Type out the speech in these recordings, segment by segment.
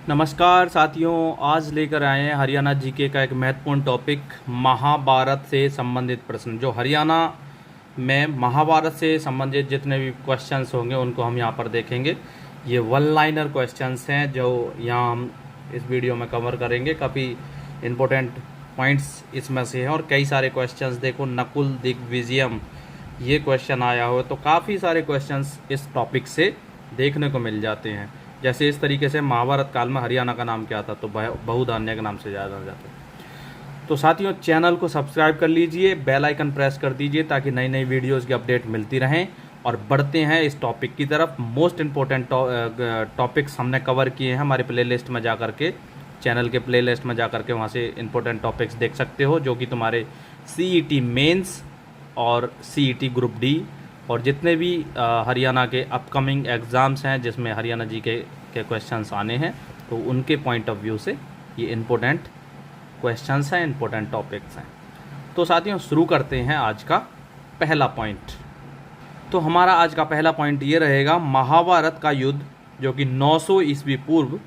नमस्कार साथियों, आज लेकर आए हैं हरियाणा जीके का एक महत्वपूर्ण टॉपिक महाभारत से संबंधित प्रश्न। जो हरियाणा में महाभारत से संबंधित जितने भी क्वेश्चंस होंगे उनको हम यहाँ पर देखेंगे। ये वन लाइनर क्वेश्चंस हैं जो यहाँ हम इस वीडियो में कवर करेंगे। काफ़ी इम्पोर्टेंट पॉइंट्स इसमें से हैं और कई सारे क्वेश्चंस देखो, नकुल दिग्विजयम ये क्वेश्चन आया हो तो काफ़ी सारे क्वेश्चंस इस टॉपिक से देखने को मिल जाते हैं। जैसे इस तरीके से महाभारत काल में हरियाणा का नाम क्या था, तो बहुधान्य के नाम से जाना जाता है। तो साथियों, चैनल को सब्सक्राइब कर लीजिए, बेल आइकन प्रेस कर दीजिए ताकि नई नई वीडियोस की अपडेट मिलती रहें। और बढ़ते हैं इस टॉपिक की तरफ। मोस्ट इम्पोर्टेंट टॉपिक्स हमने कवर किए हैं हमारे प्लेलिस्ट में जाकर के, चैनल के प्लेलिस्ट में जाकर के वहाँ से इम्पोर्टेंट टॉपिक्स देख सकते हो, जो कि तुम्हारे CET मेंस और CET ग्रुप डी और जितने भी हरियाणा के अपकमिंग एग्ज़ाम्स हैं जिसमें हरियाणा जी के क्वेश्चंस आने हैं, तो उनके पॉइंट ऑफ व्यू से ये इम्पोर्टेंट क्वेश्चंस हैं, इम्पोर्टेंट टॉपिक्स हैं। तो साथियों, शुरू करते हैं आज का पहला पॉइंट। तो हमारा आज का पहला पॉइंट ये रहेगा, महाभारत का युद्ध जो कि 900 ईस्वी पूर्व,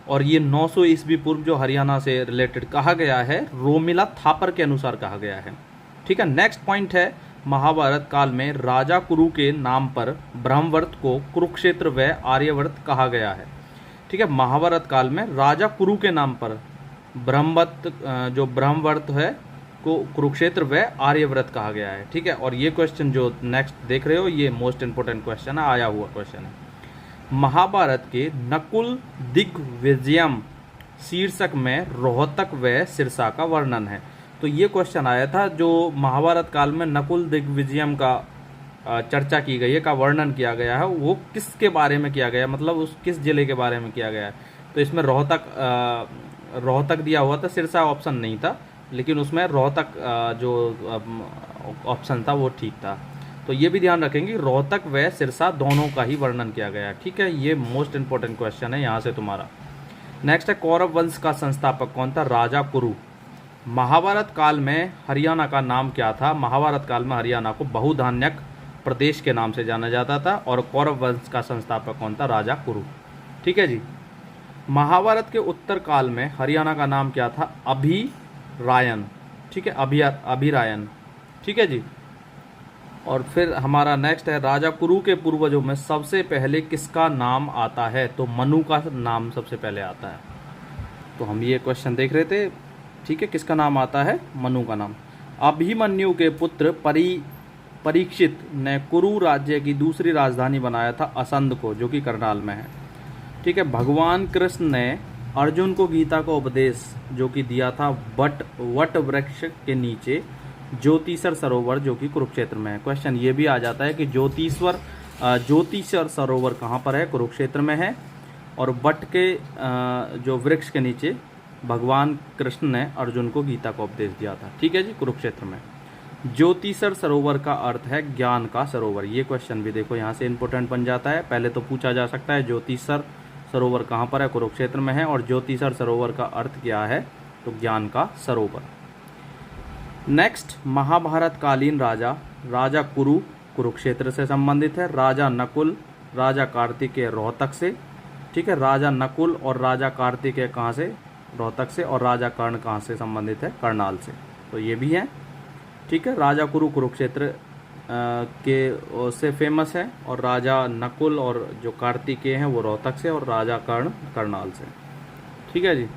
और ये 900 ईस्वी पूर्व जो हरियाणा से रिलेटेड कहा गया है, रोमिला थापर के अनुसार कहा गया है। ठीक है। नेक्स्ट पॉइंट है, महाभारत काल में राजा कुरु के नाम पर ब्रह्मवर्त को कुरुक्षेत्र व आर्यवर्त कहा गया है। ठीक है। महाभारत काल में राजा कुरु के नाम पर जो ब्रह्मवर्त है को कुरुक्षेत्र व आर्यव्रत कहा गया है। ठीक है। और ये क्वेश्चन जो नेक्स्ट देख रहे हो, ये मोस्ट इंपोर्टेंट क्वेश्चन है, आया हुआ क्वेश्चन है। महाभारत के नकुल दिग्विजयम शीर्षक में रोहतक व सिरसा का वर्णन है। तो ये क्वेश्चन आया था, जो महाभारत काल में नकुल दिग्विजयम का चर्चा की गई है, का वर्णन किया गया है, वो किसके बारे में किया गया, मतलब उस किस जिले के बारे में किया गया है। तो इसमें रोहतक दिया हुआ था, सिरसा ऑप्शन नहीं था, लेकिन उसमें रोहतक जो ऑप्शन था वो ठीक था। तो ये भी ध्यान रखेंगे, रोहतक व सिरसा दोनों का ही वर्णन किया गया है। ठीक है। ये मोस्ट इंपोर्टेंट क्वेश्चन है यहाँ से तुम्हारा। नेक्स्ट है, कौरव वंश का संस्थापक कौन था? राजा कुरु। महाभारत काल में हरियाणा का नाम क्या था? महाभारत काल में हरियाणा को बहुधान्यक प्रदेश के नाम से जाना जाता था और कौरव वंश का संस्थापक कौन था? राजा कुरु। ठीक है जी। महाभारत के उत्तर काल में हरियाणा का नाम क्या था? अभिरायन। ठीक है, अभिरायन। ठीक है जी। और फिर हमारा नेक्स्ट है, राजा कुरु के पूर्वजों में सबसे पहले किसका नाम आता है? तो मनु का नाम सबसे पहले आता है। तो हम ये क्वेश्चन देख रहे थे। ठीक है, किसका नाम आता है? मनु का नाम। अभिमन्यु के पुत्र परीक्षित ने कुरु राज्य की दूसरी राजधानी बनाया था असंध को, जो कि करनाल में है। ठीक है। भगवान कृष्ण ने अर्जुन को गीता का उपदेश जो कि दिया था वट वृक्ष के नीचे ज्योतिषर सरोवर, जो कि कुरुक्षेत्र में है। क्वेश्चन ये भी आ जाता है कि ज्योतिषर सरोवर कहाँ पर है? कुरुक्षेत्र में है। और वट के जो वृक्ष के नीचे भगवान कृष्ण ने अर्जुन को गीता का उपदेश दिया था। ठीक है जी, कुरुक्षेत्र में। ज्योतिषर सरोवर का अर्थ है ज्ञान का सरोवर। ये क्वेश्चन भी देखो यहाँ से इंपोर्टेंट बन जाता है। पहले तो पूछा जा सकता है ज्योतिषर सरोवर कहाँ पर है? कुरुक्षेत्र में है। और ज्योतिषर सरोवर का अर्थ क्या है? तो ज्ञान का सरोवर। नेक्स्ट, महाभारत कालीन राजा कुरु कुरुक्षेत्र से संबंधित है। राजा नकुल, राजा कार्तिकेय रोहतक से। ठीक है। राजा नकुल और राजा कार्तिकेय कहाँ से? रोहतक से। और राजा कर्ण कहाँ से संबंधित है? करनाल से। तो ये भी है। ठीक है। राजा कुरु कुरुक्षेत्र के से फेमस है, और राजा नकुल और जो कार्तिकेय हैं वो रोहतक से, और राजा कर्ण करनाल से। ठीक है जी।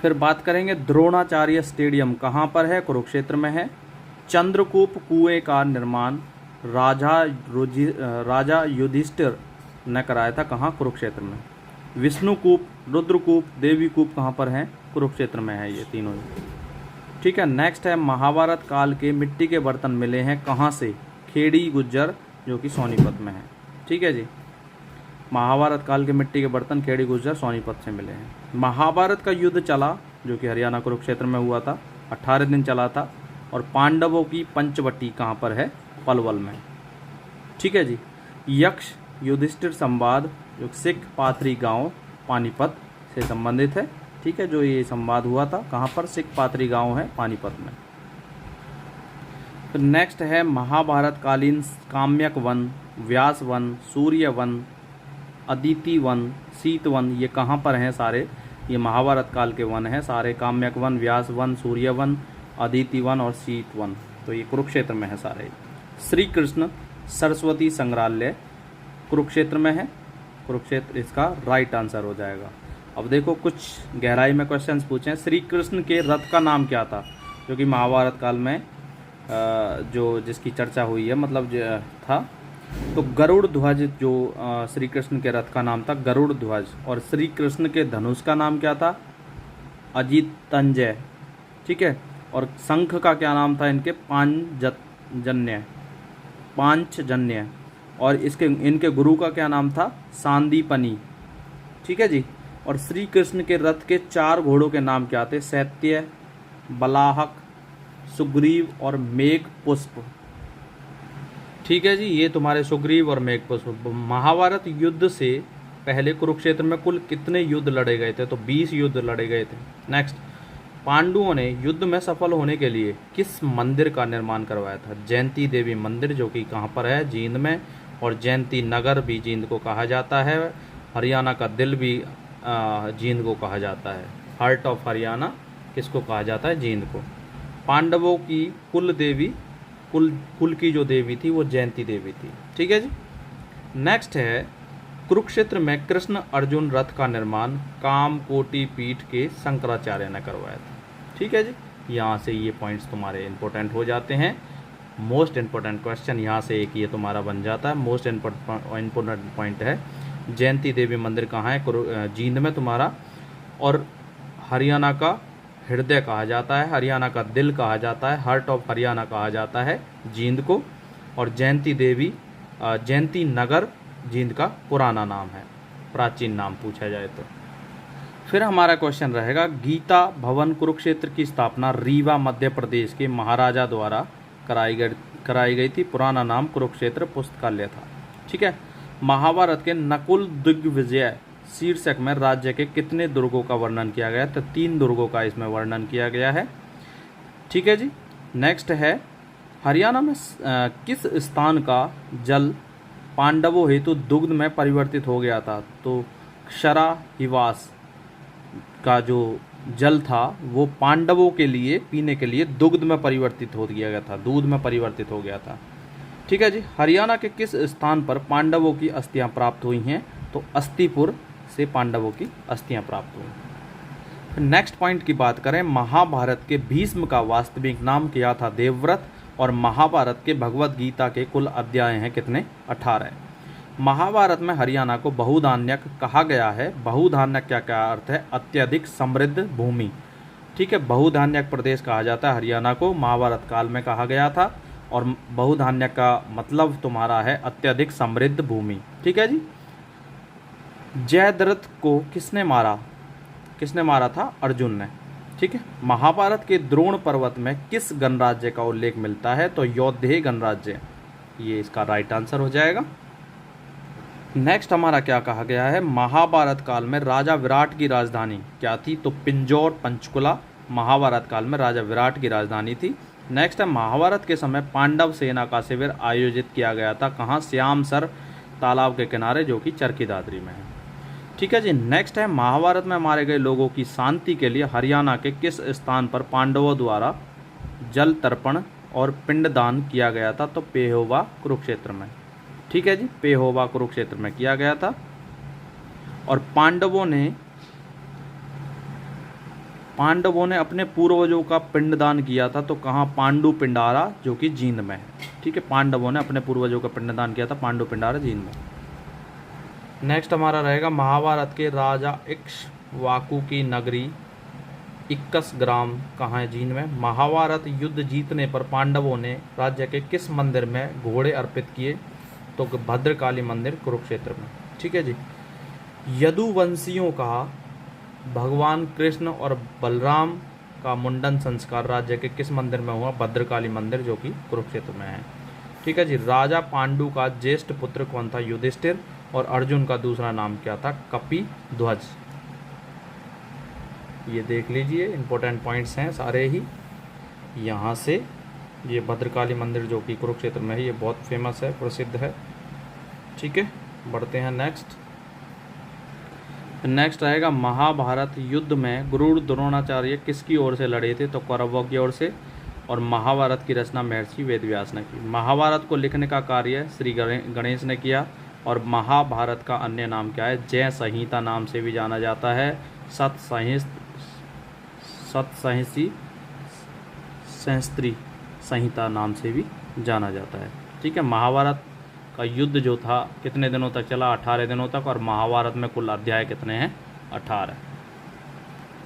फिर बात करेंगे, द्रोणाचार्य स्टेडियम कहाँ पर है? कुरुक्षेत्र में है। चंद्रकूप कुएं का निर्माण राजा युधिष्ठिर ने कराया था, कहाँ? कुरुक्षेत्र में। विष्णुकूप, रुद्रकूप, देवीकूप कहाँ पर है? कुरुक्षेत्र में है ये तीनों। ठीक है। नेक्स्ट है, महाभारत काल के मिट्टी के बर्तन मिले हैं कहाँ से? खेड़ी गुज्जर, जो कि सोनीपत में है। ठीक है जी। महाभारत काल के मिट्टी के बर्तन खेड़ी गुज्जर सोनीपत से मिले हैं। महाभारत का युद्ध चला, जो कि हरियाणा कुरुक्षेत्र में हुआ था, 18 दिन चला था। और पांडवों की पंचवटी कहाँ पर है? पलवल में। ठीक है जी। यक्ष युधिष्ठिर संवाद, जो सिख पाथरी गांव पानीपत से संबंधित है। ठीक है। जो ये संवाद हुआ था कहाँ पर? सिख पाथरी गांव है पानीपत में। फिर नेक्स्ट है, महाभारत कालीन काम्यक वन, व्यास वन, सूर्य वन अदिति वन, शीत वन, ये कहाँ पर हैं सारे? ये महाभारत काल के वन हैं सारे, काम्यक वन, व्यास वन, सूर्य वन, अदिति वन और शीत वन, तो ये कुरुक्षेत्र में है सारे। श्री कृष्ण सरस्वती संग्रहालय कुरुक्षेत्र में है, कुरुक्षेत्र इसका राइट आंसर हो जाएगा। अब देखो कुछ गहराई में क्वेश्चंस पूछे हैं। श्री कृष्ण के रथ का नाम क्या था, जो कि महाभारत काल में जो जिसकी चर्चा हुई है, मतलब जो था, तो गरुड़ ध्वज, जो श्री कृष्ण के रथ का नाम था गरुड़ ध्वज। और श्री कृष्ण के धनुष का नाम क्या था? अजितंजय, ठीक है। और शंख का क्या नाम था इनके? पांचजन्य। और इनके गुरु का क्या नाम था? सांदीपनी, ठीक है जी। और श्री कृष्ण के रथ के 4 घोड़ों के नाम क्या थे? सैत्य, बलाहक, सुग्रीव और मेघ पुष्प, ठीक है जी। ये तुम्हारे सुग्रीव और मेघ पुष्प। महाभारत युद्ध से पहले कुरुक्षेत्र में कुल कितने युद्ध लड़े गए थे? तो 20 युद्ध लड़े गए थे। नेक्स्ट, पांडवों ने युद्ध में सफल होने के लिए किस मंदिर का निर्माण करवाया था? जयंती देवी मंदिर, जो कि कहाँ पर है? जींद में। और जयंती नगर भी जींद को कहा जाता है। हरियाणा का दिल भी जींद को कहा जाता है। हार्ट ऑफ हरियाणा किसको कहा जाता है? जींद को। पांडवों की कुल देवी, कुल की जो देवी थी वो जयंती देवी थी, ठीक है जी। नेक्स्ट है, कुरुक्षेत्र में कृष्ण अर्जुन रथ का निर्माण कामकोटि पीठ के शंकराचार्य ने करवाया था, ठीक है जी। यहाँ से ये पॉइंट्स तुम्हारे इंपॉर्टेंट हो जाते हैं। मोस्ट इंपॉर्टेंट क्वेश्चन यहाँ से एक ये तुम्हारा बन जाता है। मोस्ट इंपॉर्टेंट पॉइंट है, जयंती देवी मंदिर कहाँ है? जींद में तुम्हारा। और हरियाणा का हृदय कहा जाता है, हरियाणा का दिल कहा जाता है, हार्ट ऑफ हरियाणा कहा जाता है जींद को। और जयंती देवी, जयंती नगर जींद का पुराना नाम है, प्राचीन नाम पूछा जाए तो। फिर हमारा क्वेश्चन रहेगा, गीता भवन कुरुक्षेत्र की स्थापना रीवा मध्य प्रदेश के महाराजा द्वारा कराई गई थी। पुराना नाम कुरुक्षेत्र पुस्तकालय था, ठीक है। महाभारत के नकुल दिग्विजय शीर्षक में राज्य के कितने दुर्गों का वर्णन किया गया? तो 3 दुर्गों का इसमें वर्णन किया गया है, ठीक है जी। नेक्स्ट है, हरियाणा में किस स्थान का जल पांडवों हेतु दुग्ध में परिवर्तित हो गया था? तो क्षरा हिवास का जो जल था वो पांडवों के लिए पीने के लिए दुग्ध में परिवर्तित हो गया था, दूध में परिवर्तित हो गया था, ठीक है जी। हरियाणा के किस स्थान पर पांडवों की अस्थियां प्राप्त हुई हैं? तो अस्तिपुर से पांडवों की अस्थियां प्राप्त हुई। नेक्स्ट पॉइंट की बात करें, महाभारत के भीष्म का वास्तविक नाम क्या था? देवव्रत। और महाभारत के भगवत गीता के कुल अध्याय हैं कितने? 18। महाभारत में हरियाणा को बहुधान्यक कहा गया है। बहुधान्यक क्या क्या अर्थ है? अत्यधिक समृद्ध भूमि, ठीक है। बहुधान्यक प्रदेश कहा जाता है हरियाणा को, महाभारत काल में कहा गया था। और बहुधान्यक का मतलब तुम्हारा है अत्यधिक समृद्ध भूमि, ठीक है जी। जयद्रथ को किसने मारा? किसने मारा था? अर्जुन ने, ठीक है। महाभारत के द्रोण पर्वत में किस गणराज्य का उल्लेख मिलता है? तो यौधेय गणराज्य, ये इसका राइट आंसर हो जाएगा। नेक्स्ट हमारा क्या कहा गया है? महाभारत काल में राजा विराट की राजधानी क्या थी? तो पिंजौर पंचकुला महाभारत काल में राजा विराट की राजधानी थी। नेक्स्ट है, महाभारत के समय पांडव सेना का शिविर आयोजित किया गया था कहाँ? श्यामसर तालाब के किनारे, जो कि चरखी दादरी में है, ठीक है जी। नेक्स्ट है, महाभारत में मारे गए लोगों की शांति के लिए हरियाणा के किस स्थान पर पांडवों द्वारा जल तर्पण और पिंडदान किया गया था? तो पेहोवा कुरुक्षेत्र में, ठीक है जी। पेहोवा कुरुक्षेत्र में किया गया था। और पांडवों ने अपने पूर्वजों का पिंडदान किया था, तो कहाँ? पांडु पिंडारा, जो कि जींद में है, ठीक है। पांडवों ने अपने पूर्वजों का पिंडदान किया था पांडु पिंडारा, जींद में। नेक्स्ट हमारा रहेगा, महाभारत के राजा इक्ष्वाकु की नगरी 21 ग्राम कहाँ है? जींद में। महाभारत युद्ध जीतने पर पांडवों ने राज्य के किस मंदिर में घोड़े अर्पित किए? तो भद्रकाली मंदिर कुरुक्षेत्र में, ठीक है जी। यदुवंशियों का भगवान कृष्ण और बलराम का मुंडन संस्कार राज्य के किस मंदिर में हुआ? भद्रकाली मंदिर, जो कि कुरुक्षेत्र में है, ठीक है जी। राजा पांडु का ज्येष्ठ पुत्र कौन था? युधिष्ठिर। और अर्जुन का दूसरा नाम क्या था? कपिध्वज। ये देख लीजिए, इंपॉर्टेंट पॉइंट्स हैं सारे ही यहाँ से। ये भद्रकाली मंदिर जो कि कुरुक्षेत्र में है, ये बहुत फेमस है, प्रसिद्ध है, ठीक है। बढ़ते हैं नेक्स्ट। तो नेक्स्ट रहेगा महाभारत युद्ध में गुरु द्रोणाचार्य किसकी ओर से लड़े थे? तो कौरवों की ओर से। और महाभारत की रचना महर्षि वेदव्यास ने की। महाभारत को लिखने का कार्य श्री गणेश ने किया। और महाभारत का अन्य नाम क्या है? जय संहिता नाम से भी जाना जाता है। सतसहिसी सहस्त्री संहिता नाम से भी जाना जाता है। ठीक है, महाभारत का युद्ध जो था कितने दिनों तक चला? 18 दिनों तक। और महाभारत में कुल अध्याय कितने हैं? 18।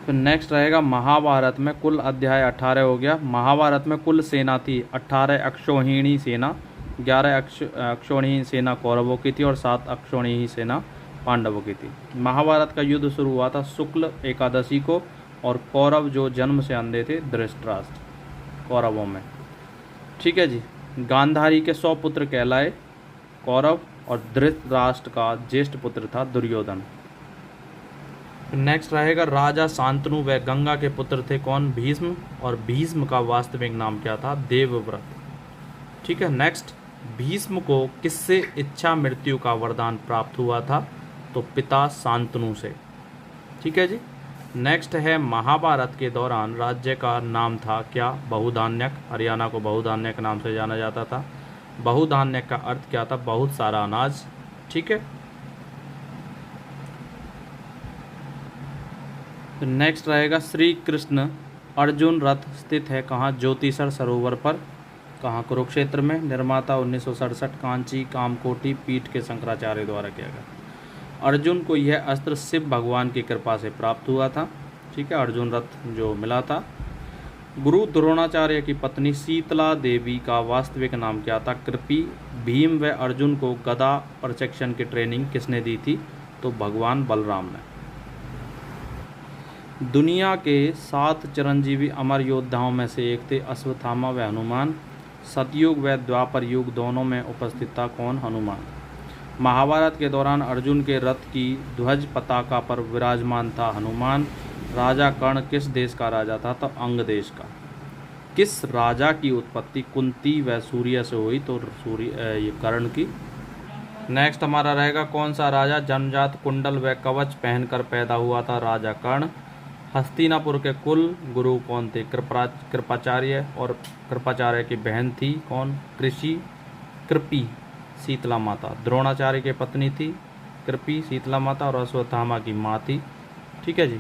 फिर नेक्स्ट रहेगा महाभारत में कुल अध्याय 18 हो गया। महाभारत में कुल सेना थी 18 अक्षौहिणी सेना, 11 अक्षौहिणी सेना कौरवों की थी और 7 अक्षौहिणी सेना पांडवों की थी। महाभारत का युद्ध शुरू हुआ था शुक्ल एकादशी को। और कौरव जो जन्म से अंधे थे धृतराष्ट्र कौरवों में। ठीक है जी। गांधारी के 100 पुत्र कहलाए कौरव। और धृतराष्ट्र का ज्येष्ठ पुत्र था दुर्योधन। नेक्स्ट रहेगा राजा शांतनु व गंगा के पुत्र थे कौन? भीष्म। और भीष्म का वास्तविक नाम क्या था? देवव्रत। ठीक है। नेक्स्ट, भीष्म को किससे इच्छा मृत्यु का वरदान प्राप्त हुआ था? तो पिता शांतनु से। ठीक है जी। नेक्स्ट है महाभारत के दौरान राज्य का नाम था क्या? बहुधान्यक। हरियाणा को बहुधान्यक नाम से जाना जाता था। बहुधान्यक का अर्थ क्या था? बहुत सारा अनाज। ठीक है। तो नेक्स्ट रहेगा श्री कृष्ण अर्जुन रथ स्थित है कहाँ? ज्योतिषर सरोवर पर। कहाँ? कुरुक्षेत्र में। निर्माता 1967। कांची कामकोटि पीठ के शंकराचार्य द्वारा किया गया। अर्जुन को यह अस्त्र शिव भगवान की कृपा से प्राप्त हुआ था। ठीक है, अर्जुन रथ जो मिला था। गुरु द्रोणाचार्य की पत्नी शीतला देवी का वास्तविक नाम क्या था? कृपी। भीम व अर्जुन को गदा प्रशिक्षण की ट्रेनिंग किसने दी थी? तो भगवान बलराम ने। दुनिया के 7 चिरंजीवी अमर योद्धाओं में से एक थे अश्वत्थामा व हनुमान। सतयुग व द्वापर युग दोनों में उपस्थित था कौन? हनुमान। महाभारत के दौरान अर्जुन के रथ की ध्वज पताका पर विराजमान था हनुमान। राजा कर्ण किस देश का राजा था? तो अंग देश का। किस राजा की उत्पत्ति कुंती व सूर्य से हुई? तो ये कर्ण की। नेक्स्ट हमारा रहेगा कौन सा राजा जन्मजात कुंडल व कवच पहनकर पैदा हुआ था? राजा कर्ण। हस्तिनापुर के कुल गुरु कौन थे? कृपाचार्य। और कृपाचार्य की बहन थी कौन? कृपी शीतला माता। द्रोणाचार्य की पत्नी थी कृपी शीतला माता। और अश्वत्थामा की माँ थी। ठीक है जी।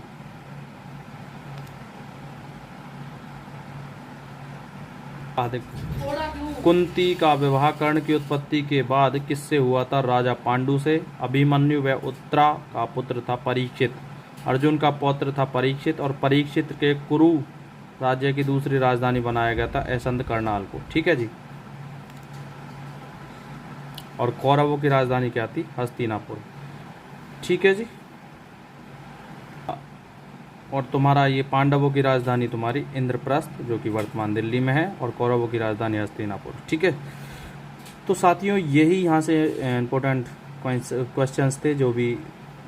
कुंती का विवाह कर्ण की उत्पत्ति के बाद किससे हुआ था? राजा पांडु से। अभिमन्यु व उत्तरा का पुत्र था परीक्षित। अर्जुन का पौत्र था परीक्षित। और परीक्षित के कुरु राज्य की दूसरी राजधानी बनाया गया था ऐसंद करनाल को। ठीक है जी। और कौरवों की राजधानी क्या थी? हस्तिनापुर। ठीक है जी। और तुम्हारा ये पांडवों की राजधानी तुम्हारी इंद्रप्रस्थ जो कि वर्तमान दिल्ली में है। और कौरवों की राजधानी हस्तिनापुर। ठीक है। तो साथियों यही यहाँ से इम्पोर्टेंट क्वेश्चंस थे जो भी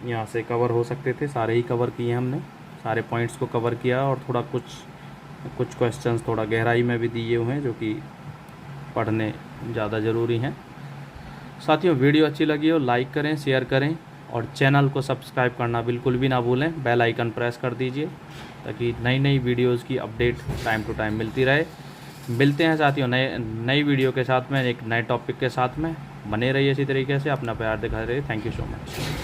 यहाँ से कवर हो सकते थे। सारे ही कवर किए हमने, सारे पॉइंट्स को कवर किया। और थोड़ा कुछ क्वेश्चंस थोड़ा गहराई में भी दिए हुए हैं जो कि पढ़ने ज़्यादा ज़रूरी हैं। साथियों वीडियो अच्छी लगी हो लाइक करें, शेयर करें और चैनल को सब्सक्राइब करना बिल्कुल भी ना भूलें। बेल आइकन प्रेस कर दीजिए ताकि नई वीडियोस की अपडेट टाइम टू टाइम मिलती रहे। मिलते हैं साथियों नई वीडियो के साथ में, एक नए टॉपिक के साथ में। बने रहिए इसी तरीके से, अपना प्यार दिखाते रहिए। Thank you so much.